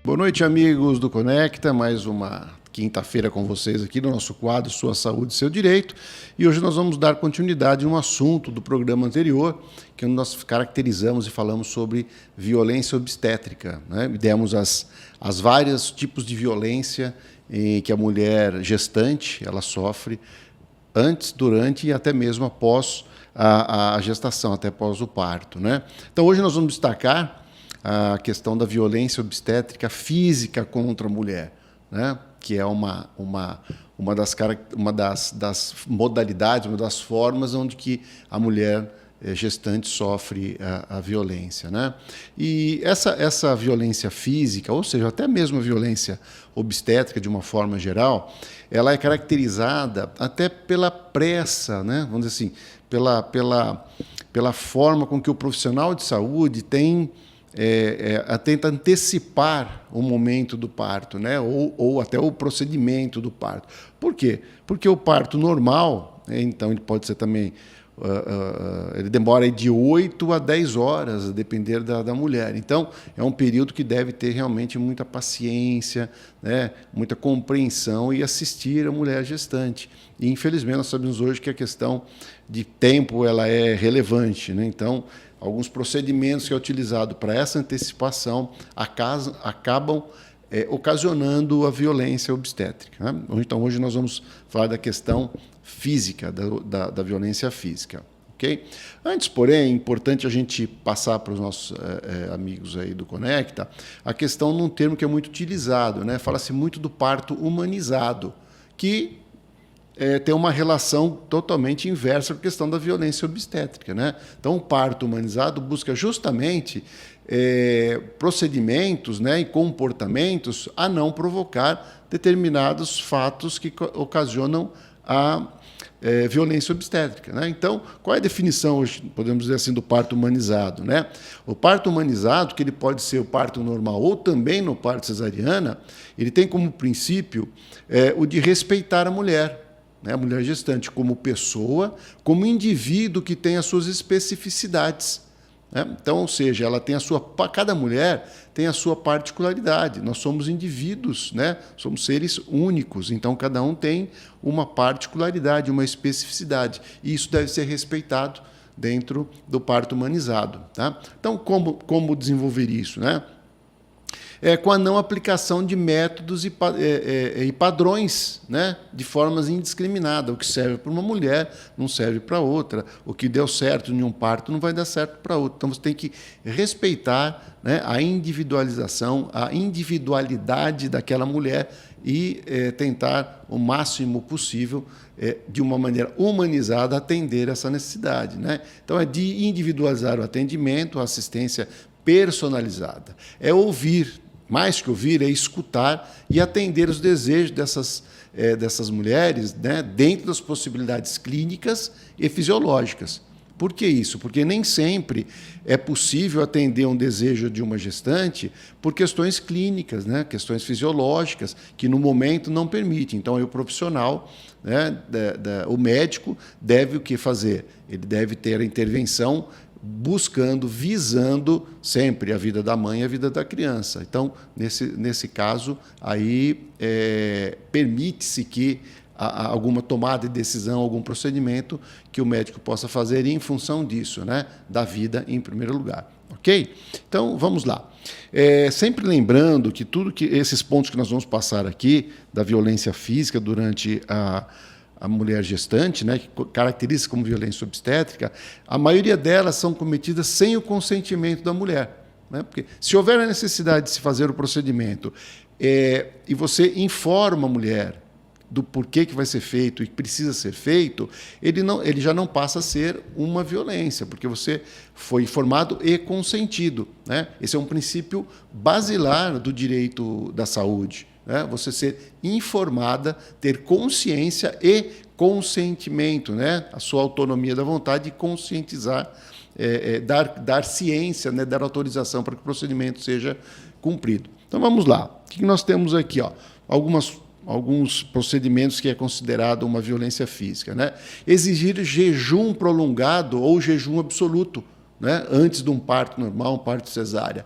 Boa noite, amigos do Conecta. Mais uma quinta-feira com vocês aqui no nosso quadro Sua Saúde, Seu Direito. E hoje nós vamos dar continuidade a um assunto do programa anterior, que nós caracterizamos e falamos sobre violência obstétrica, né? Demos as vários tipos de violência que a mulher gestante ela sofre antes, durante e até mesmo após a gestação, até após o parto, né? Então, hoje nós vamos destacar a questão da violência obstétrica física contra a mulher, né? Que é uma das modalidades, uma das formas onde que a mulher gestante sofre a violência, né? E essa violência física, ou seja, até mesmo a violência obstétrica de uma forma geral, ela é caracterizada até pela pressa, né? Vamos dizer assim, pela forma com que o profissional de saúde tenta antecipar o momento do parto, né? ou até o procedimento do parto. Por quê? Porque o parto normal, então ele pode ser também, ele demora de 8 a 10 horas, a depender da mulher. Então, é um período que deve ter realmente muita paciência, né? Muita compreensão e assistir a mulher gestante. E, infelizmente, nós sabemos hoje que a questão de tempo ela é relevante, né? Então, alguns procedimentos que é utilizado para essa antecipação acabam ocasionando a violência obstétrica, né? Então, hoje nós vamos falar da questão física, da violência física. Okay? Antes, porém, é importante a gente passar para os nossos amigos aí do Conecta a questão de um termo que é muito utilizado, né? Fala-se muito do parto humanizado, que tem uma relação totalmente inversa com a questão da violência obstétrica, né? Então, o parto humanizado busca justamente procedimentos, né, e comportamentos a não provocar determinados fatos que ocasionam a violência obstétrica, né? Então, qual é a definição hoje, podemos dizer assim, do parto humanizado, né? O parto humanizado, que ele pode ser o parto normal ou também no parto cesariana, ele tem como princípio o de respeitar a mulher, né? A mulher gestante como pessoa, como indivíduo que tem as suas especificidades, né? Então, ou seja, ela tem cada mulher tem a sua particularidade. Nós somos indivíduos, né? Somos seres únicos, então cada um tem uma particularidade, uma especificidade, e isso deve ser respeitado dentro do parto humanizado, tá? Então, como desenvolver isso, né? Com a não aplicação de métodos e padrões, né, de formas indiscriminadas. O que serve para uma mulher não serve para outra. O que deu certo em um parto não vai dar certo para outro. Então, você tem que respeitar, né, a individualização, a individualidade daquela mulher e tentar, o máximo possível, de uma maneira humanizada, atender essa necessidade, né? Então, é de individualizar o atendimento, a assistência personalizada. É ouvir. Mais que ouvir, é escutar e atender os desejos dessas mulheres, né, dentro das possibilidades clínicas e fisiológicas. Por que isso? Porque nem sempre é possível atender um desejo de uma gestante por questões clínicas, né, questões fisiológicas, que no momento não permitem. Então, aí o profissional, né, o médico, deve o que fazer? Ele deve ter a intervenção visando sempre a vida da mãe e a vida da criança. Então, nesse caso, aí permite-se que alguma tomada de decisão, algum procedimento que o médico possa fazer em função disso, né, da vida em primeiro lugar. Ok? Então, vamos lá. Sempre lembrando que esses pontos que nós vamos passar aqui, da violência física durante a mulher gestante, né, que caracteriza como violência obstétrica, a maioria delas são cometidas sem o consentimento da mulher, né? Porque se houver a necessidade de se fazer o procedimento e você informa a mulher do porquê que vai ser feito e que precisa ser feito, ele já não passa a ser uma violência, porque você foi informado e consentido, né? Esse é um princípio basilar do direito da saúde. Você ser informada, ter consciência e consentimento, né? A sua autonomia da vontade de conscientizar, dar ciência, né? Dar autorização para que o procedimento seja cumprido. Então, vamos lá. O que nós temos aqui? Alguns procedimentos que é considerado uma violência física, né? Exigir jejum prolongado ou jejum absoluto, né, antes de um parto normal, um parto cesárea.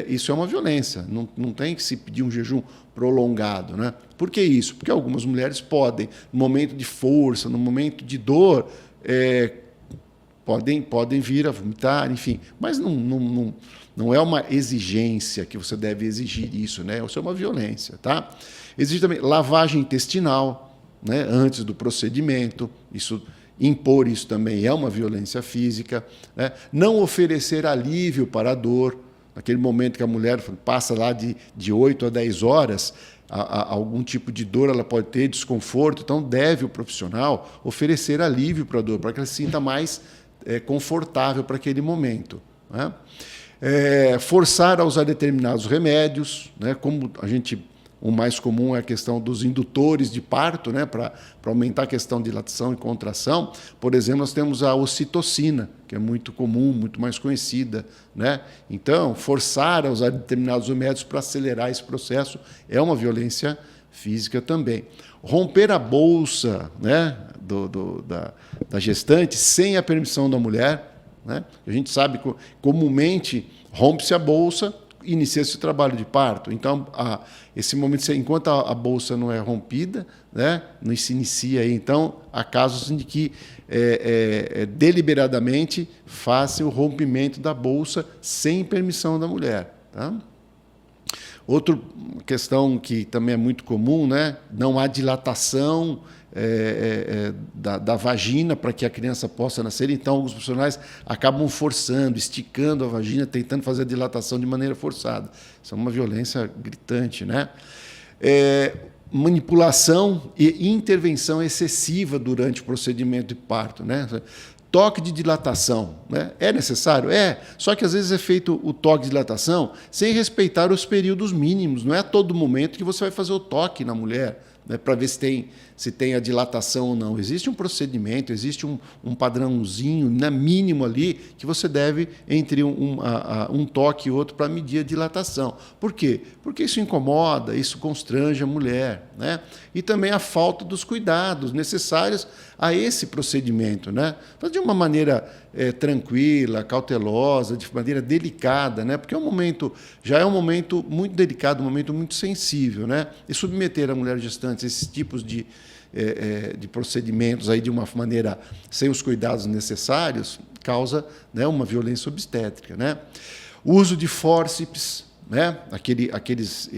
Isso é uma violência, não tem que se pedir um jejum prolongado. Né? Por que isso? Porque algumas mulheres podem, no momento de força, no momento de dor, podem vir a vomitar, enfim, mas não é uma exigência que você deve exigir isso, né? Isso é uma violência. Tá? Existe também lavagem intestinal, né, antes do procedimento, impor isso também é uma violência física. Né? Não oferecer alívio para a dor. Naquele momento que a mulher passa lá de 8 a 10 horas, algum tipo de dor ela pode ter, desconforto, então deve o profissional oferecer alívio para a dor, para que ela se sinta mais confortável para aquele momento. Né? Forçar a usar determinados remédios, né? Como o mais comum é a questão dos indutores de parto, né, para aumentar a questão de dilatação e contração. Por exemplo, nós temos a ocitocina, que é muito comum, muito mais conhecida. Né? Então, forçar a usar determinados remédios para acelerar esse processo é uma violência física também. Romper a bolsa, né, da gestante sem a permissão da mulher. Né? A gente sabe que, comumente, rompe-se a bolsa, inicia-se o trabalho de parto. Então, esse momento, enquanto a bolsa não é rompida, né, não se inicia aí. Então, há casos em que deliberadamente faça o rompimento da bolsa sem permissão da mulher. Tá? Outra questão que também é muito comum, né, não há dilatação da vagina para que a criança possa nascer. Então, alguns profissionais acabam forçando, esticando a vagina, tentando fazer a dilatação de maneira forçada. Isso é uma violência gritante. Né? Manipulação e intervenção excessiva durante o procedimento de parto. Né? Toque de dilatação. Né? É necessário? Só que às vezes é feito o toque de dilatação sem respeitar os períodos mínimos. Não é a todo momento que você vai fazer o toque na mulher, né, para ver se tem a dilatação ou não. Existe um procedimento, existe um padrãozinho, né, mínimo ali, que você deve, entre um toque e outro, para medir a dilatação. Por quê? Porque isso incomoda, isso constrange a mulher. Né? E também a falta dos cuidados necessários a esse procedimento. Né? Então, de uma maneira tranquila, cautelosa, de maneira delicada, né? Porque já é um momento muito delicado, um momento muito sensível. Né? E submeter a mulher gestante a esses tipos de procedimentos aí de uma maneira sem os cuidados necessários causa, né, uma violência obstétrica. Né? O uso de fórceps, né? Aqueles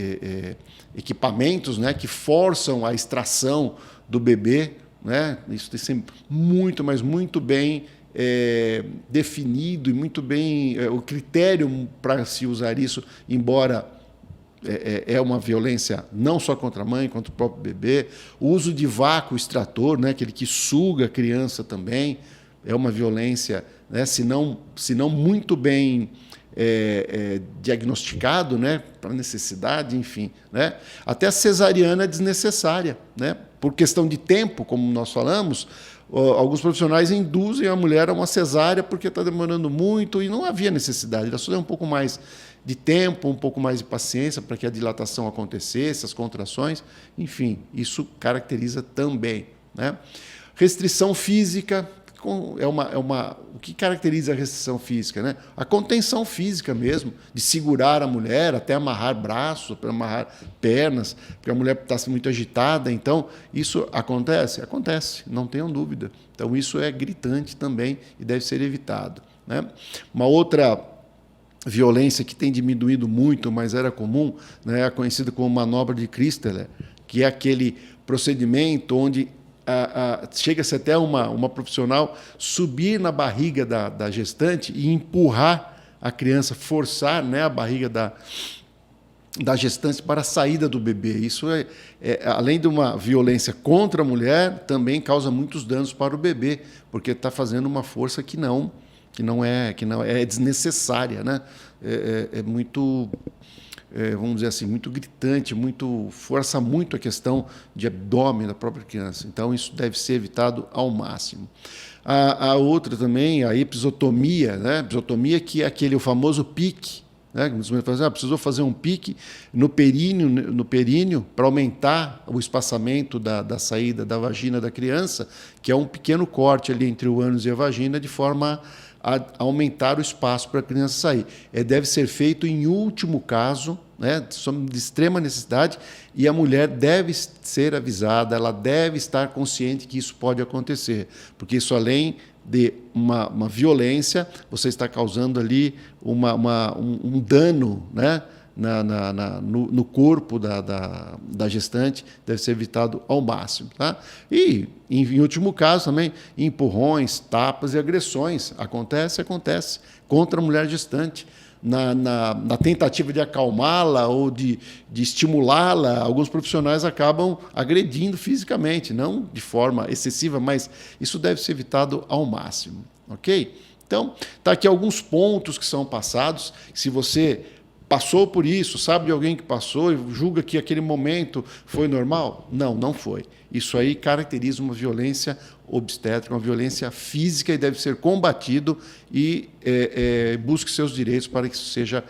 equipamentos, né, que forçam a extração do bebê. Né? Isso tem que ser muito, mas muito bem definido e muito bem o critério para se usar isso, embora é uma violência não só contra a mãe, contra o próprio bebê. O uso de vácuo extrator, né, aquele que suga a criança também, é uma violência, né, se não muito bem diagnosticado, né, para necessidade, enfim. Né? Até a cesariana desnecessária. Né? Por questão de tempo, como nós falamos, alguns profissionais induzem a mulher a uma cesárea porque está demorando muito e não havia necessidade. Era só dar um pouco mais de tempo, um pouco mais de paciência para que a dilatação acontecesse, as contrações, enfim, isso caracteriza também. Né? Restrição física o que caracteriza a restrição física? Né? A contenção física mesmo, de segurar a mulher, até amarrar braços, amarrar pernas, porque a mulher está muito agitada. Então, isso acontece? Acontece, não tenham dúvida. Então, isso é gritante também e deve ser evitado. Né? Uma outra violência que tem diminuído muito, mas era comum, né, é conhecida como manobra de Christeler, que é aquele procedimento onde chega-se até uma profissional subir na barriga da gestante e empurrar a criança, forçar, né, a barriga da gestante para a saída do bebê. Isso além de uma violência contra a mulher, também causa muitos danos para o bebê, porque está fazendo uma força que não é desnecessária, né? É muito, vamos dizer assim, muito gritante, força muito a questão de abdômen da própria criança. Então, isso deve ser evitado ao máximo. A outra também, a episiotomia, né? Episiotomia, que é o famoso pique. Né? Precisou fazer um pique no períneo para aumentar o espaçamento da saída da vagina da criança, que é um pequeno corte ali entre o ânus e a vagina, de forma a aumentar o espaço para a criança sair. Deve ser feito em último caso, né, de extrema necessidade, e a mulher deve ser avisada, ela deve estar consciente que isso pode acontecer, porque isso, além de uma violência, você está causando ali um dano, né, no corpo da gestante, deve ser evitado ao máximo. Tá? E, em último caso, também, empurrões, tapas e agressões. Acontece contra a mulher gestante. Na tentativa de acalmá-la ou de estimulá-la, alguns profissionais acabam agredindo fisicamente, não de forma excessiva, mas isso deve ser evitado ao máximo. Ok? Então, está aqui alguns pontos que são passados. Se você passou por isso, sabe de alguém que passou e julga que aquele momento foi normal? Não, não foi. Isso aí caracteriza uma violência obstétrica, uma violência física, e deve ser combatido, e busque seus direitos para que isso seja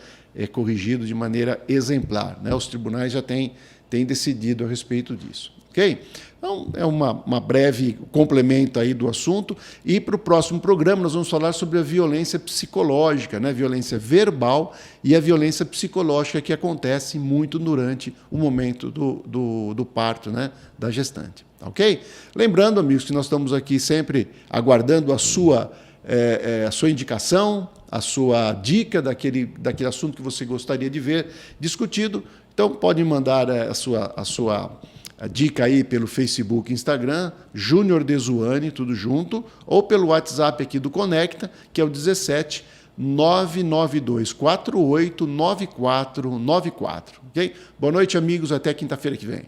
corrigido de maneira exemplar. Né? Os tribunais já têm decidido a respeito disso. Ok? Então, é uma breve complemento aí do assunto, e para o próximo programa nós vamos falar sobre a violência psicológica, né? Violência verbal e a violência psicológica, que acontece muito durante o momento do parto, né? Da gestante. Ok? Lembrando, amigos, que nós estamos aqui sempre aguardando a sua indicação, a sua dica daquele assunto que você gostaria de ver discutido. Então, pode mandar a sua dica aí pelo Facebook e Instagram, Júnior Dezuani, tudo junto, ou pelo WhatsApp aqui do Conecta, que é o 17 992 48 9494. Ok? Boa noite, amigos. Até quinta-feira que vem.